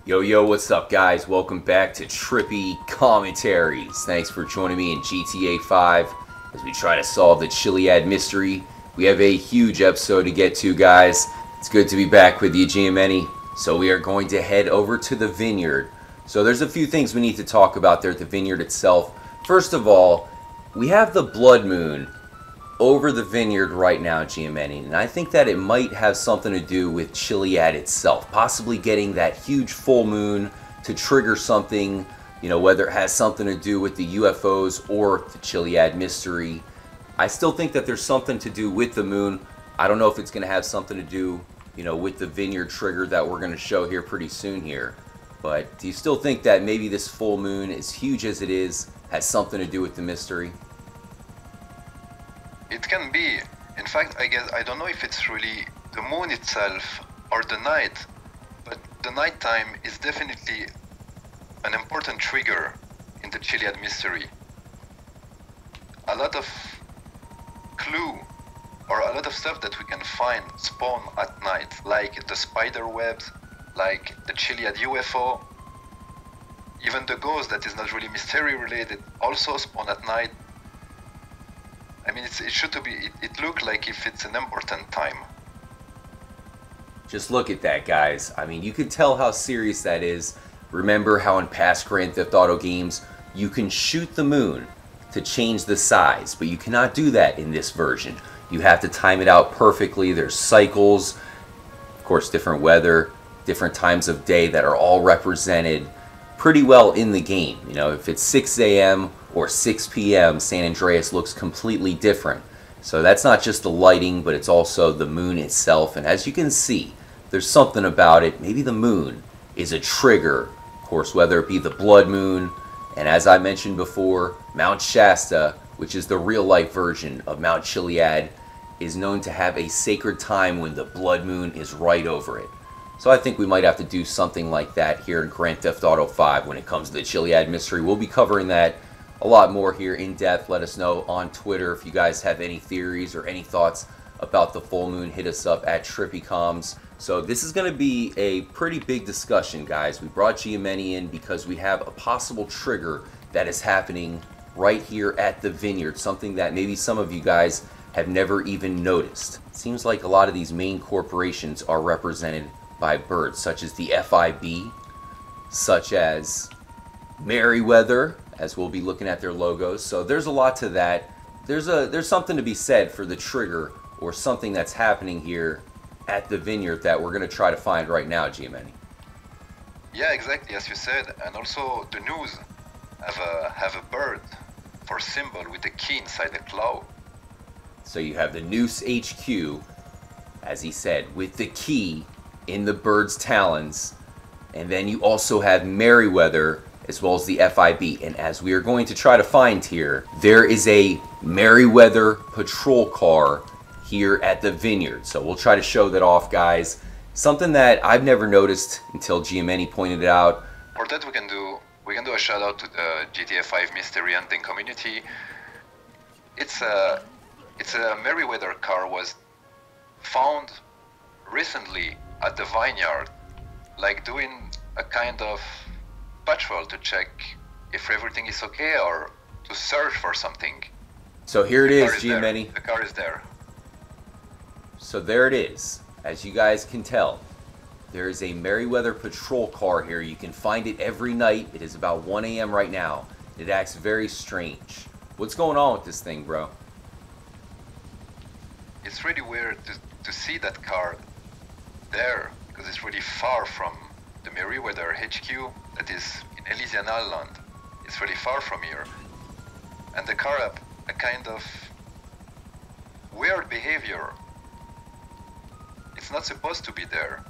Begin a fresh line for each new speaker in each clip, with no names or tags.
Yo, yo, what's up, guys? Welcome back to Trippy Commentaries. Thanks for joining me in GTA 5 as we try to solve the Chiliad mystery. We have a huge episode to get to, guys. It's good to be back with you, Giamatti. So we are going to head over to the Vineyard. So there's a few things we need to talk about there at the Vineyard itself. First of all, we have the blood moon over the Vineyard right now, Giamatti, and I think that it might have something to do with Chiliad itself, possibly getting that huge full moon to trigger something, you know, whether it has something to do with the UFOs or the Chiliad mystery. I still think that there's something to do with the moon. I don't know if it's going to have something to do, you know, with the Vineyard trigger that we're going to show here pretty soon here. But do you still think that maybe this full moon, as huge as it is, has something to do with the mystery?
It can be. In fact, I don't know if it's really the moon itself or the night, but the nighttime is definitely an important trigger in the Chiliad mystery. A lot of clue or a lot of stuff that we can find spawn at night, like the spider webs, like the Chiliad UFO, even the ghost that is not really mystery related also spawn at night. I mean, it looked like if it's an important time.
Just look at that, guys. I mean, you can tell how serious that is. Remember how in past Grand Theft Auto games, you can shoot the moon to change the size, but you cannot do that in this version. You have to time it out perfectly. There's cycles, of course, different weather, different times of day that are all represented pretty well in the game. You know, if it's 6 a.m. or 6 p.m., San Andreas looks completely different. So that's not just the lighting, but it's also the moon itself. And as you can see, there's something about it. Maybe the moon is a trigger, of course, whether it be the blood moon, and as I mentioned before, Mount Shasta, which is the real-life version of Mount Chiliad, is known to have a sacred time when the blood moon is right over it. So I think we might have to do something like that here in Grand Theft Auto 5 when it comes to the Chiliad mystery. We'll be covering that a lot more here in depth. Let us know on Twitter if you guys have any theories or any thoughts about the full moon. Hit us up at TrippyComs. So this is going to be a pretty big discussion, guys. We brought Giamatti in because we have a possible trigger that is happening right here at the Vineyard, something that maybe some of you guys have never even noticed. It seems like a lot of these main corporations are represented by birds, such as the FIB, such as Merryweather, as we'll be looking at their logos. So there's a lot to that. There's something to be said for the trigger or something that's happening here at the Vineyard that we're going to try to find right now, Giamatti.
Yeah, exactly, as you said. And also the news have a bird for symbol with a key inside the claw.
So you have the Noose HQ, as he said, with the key in the bird's talons, and then you also have Merryweather as well as the FIB. And as we are going to try to find here, there is a Merryweather patrol car here at the Vineyard. So we'll try to show that off, guys. Something that I've never noticed until Giamatti pointed it out.
For that we can do a shout out to the GTA 5 mystery hunting community. It's a Merryweather car was found recently at the Vineyard, like doing a kind of patrol to check if everything is okay or to search for something.
So here it is, Giamatti.
The car is there.
So there it is. As you guys can tell, there is a Merryweather patrol car here. You can find it every night. It is about 1 a.m. right now. It acts very strange. What's going on with this thing, bro?
It's really weird to see that car there, because it's really far from the Merryweather HQ that is in Elysian Island. It's really far from here. And the car have a kind of weird behavior. It's not supposed to be there.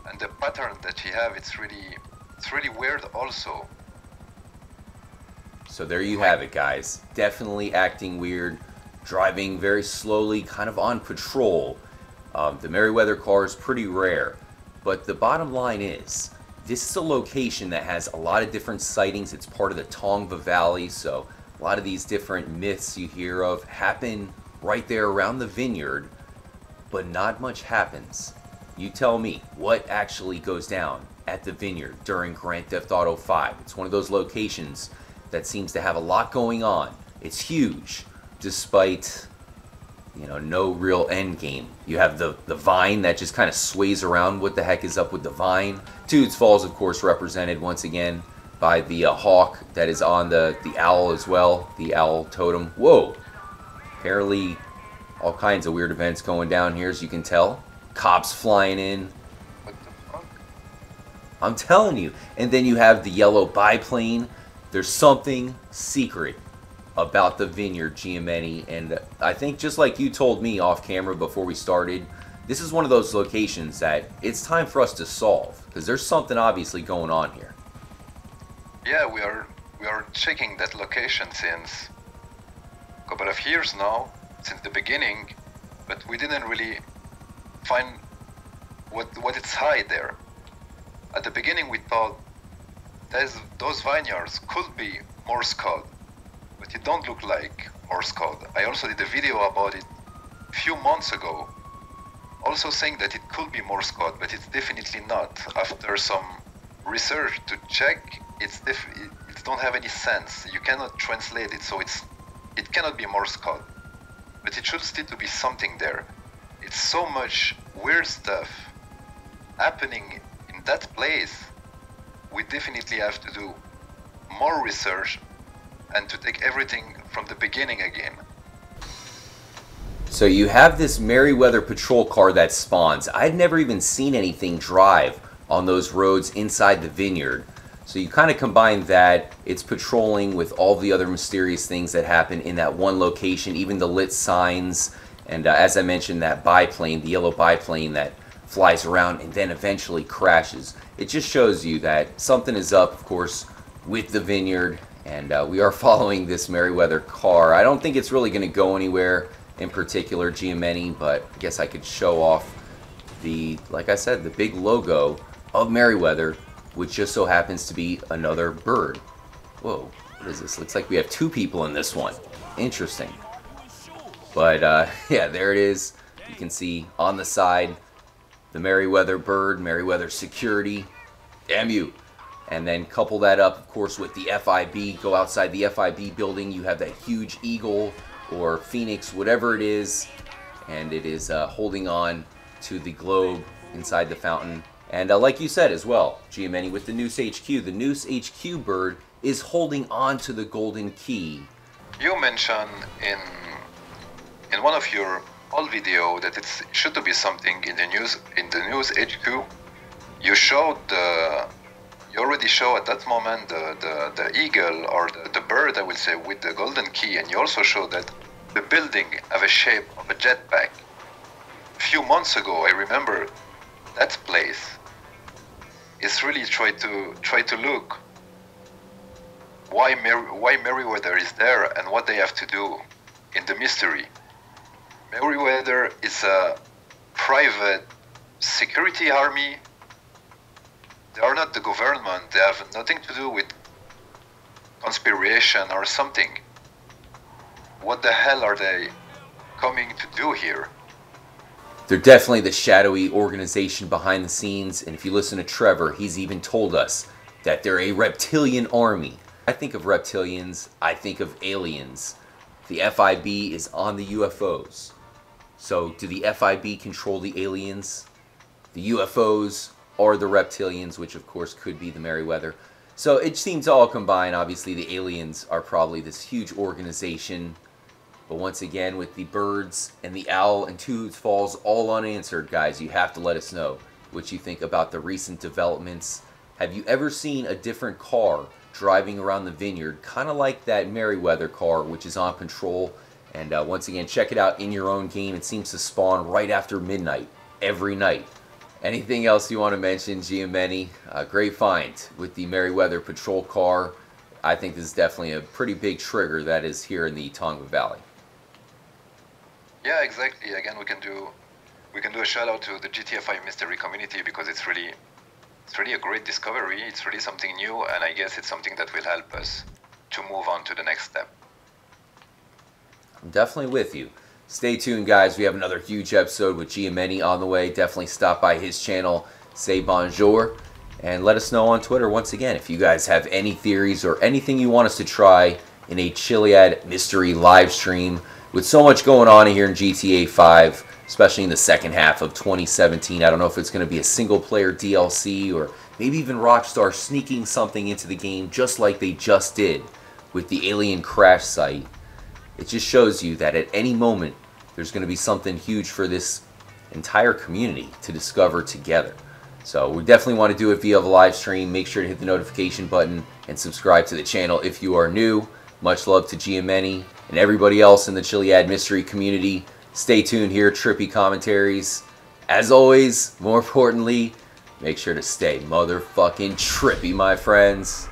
And the pattern that she have, it's really weird also.
So there you have it, guys. Definitely acting weird, driving very slowly, kind of on patrol. The Merryweather car is pretty rare, but the bottom line is, this is a location that has a lot of different sightings. It's part of the Tongva Valley, so a lot of these different myths you hear of happen right there around the Vineyard, but not much happens. You tell me, what actually goes down at the Vineyard during Grand Theft Auto 5. It's one of those locations that seems to have a lot going on. It's huge, despite, you know, no real end game. You have the vine that just kind of sways around. What the heck is up with the vine? Toots Falls, of course, represented once again by the hawk that is on the owl as well, the owl totem. Whoa! Apparently all kinds of weird events going down here, as you can tell. Cops flying in.
What the fuck?
I'm telling you. And then you have the yellow biplane. There's something secret about the Vineyard, Giamatti, and I think just like you told me off camera before we started, this is one of those locations that it's time for us to solve, because there's something obviously going on here.
Yeah, we are checking that location since a couple of years now, since the beginning, but we didn't really find what it's hide there. At the beginning we thought those vineyards could be Morse code, but it don't look like Morse code. I also did a video about it a few months ago, also saying that it could be Morse code, but it's definitely not. After some research to check, it don't have any sense. You cannot translate it, so it cannot be Morse code. But it should still to be something there. It's so much weird stuff happening in that place. We definitely have to do more research and to take everything from the beginning again.
So you have this Merryweather patrol car that spawns. I'd never even seen anything drive on those roads inside the Vineyard. So you kind of combine that, it's patrolling with all the other mysterious things that happen in that one location, even the lit signs, and as I mentioned, that biplane, the yellow biplane that flies around and then eventually crashes. It just shows you that something is up, of course, with the Vineyard, and we are following this Merryweather car. I don't think it's really going to go anywhere in particular, Giamatti, but I guess I could show off the, like I said, the big logo of Merryweather, which just so happens to be another bird. Whoa, what is this? Looks like we have two people in this one. Interesting. But yeah, there it is. You can see on the side the Merryweather bird, Merryweather security, MU. And then couple that up, of course, with the FIB. Go outside the FIB building, you have that huge eagle or phoenix, whatever it is, and it is holding on to the globe inside the fountain. And like you said as well, Giamatti, with the Noose HQ, the Noose HQ bird is holding on to the golden key.
You mentioned in one of your old video that it should be something in the Noose HQ. You showed you already showed at that moment the eagle or the bird, I will say, with the golden key, and you also showed that the building have a shape of a jetpack. A few months ago, I remember that place. It's really try to look why Merryweather is there and what they have to do in the mystery. Merryweather is a private security army. They are not the government. They have nothing to do with conspiration or something. What the hell are they coming to do here?
They're definitely the shadowy organization behind the scenes, and if you listen to Trevor, he's even told us that they're a reptilian army. I think of reptilians, I think of aliens. The FIB is on the UFOs. So do the FIB control the aliens? The UFOs are the reptilians, which of course could be the Merryweather. So it seems to all combine. Obviously the aliens are probably this huge organization. But once again, with the birds and the owl and Toots Falls all unanswered, guys, you have to let us know what you think about the recent developments. Have you ever seen a different car driving around the Vineyard, kind of like that Merryweather car, which is on patrol? And once again, check it out in your own game. It seems to spawn right after midnight, every night. Anything else you want to mention, Giamatti? Great find with the Merryweather patrol car. I think this is definitely a pretty big trigger that is here in the Tonga Valley.
Yeah, exactly. Again, we can do a shout out to the GTFI mystery community, because it's really a great discovery. It's really something new, and I guess it's something that will help us to move on to the next step.
I'm definitely with you. Stay tuned, guys. We have another huge episode with Giamatti on the way. Definitely stop by his channel, say bonjour. And let us know on Twitter once again if you guys have any theories or anything you want us to try in a Chiliad mystery live stream. With so much going on here in GTA 5, especially in the second half of 2017, I don't know if it's going to be a single-player DLC or maybe even Rockstar sneaking something into the game just like they just did with the alien crash site. It just shows you that at any moment there's going to be something huge for this entire community to discover together. So we definitely want to do it via the live stream. Make sure to hit the notification button and subscribe to the channel if you are new. Much love to Giameni and everybody else in the Chiliad mystery community. Stay tuned here, Trippy commentaries. As always, more importantly, make sure to stay motherfucking trippy, my friends.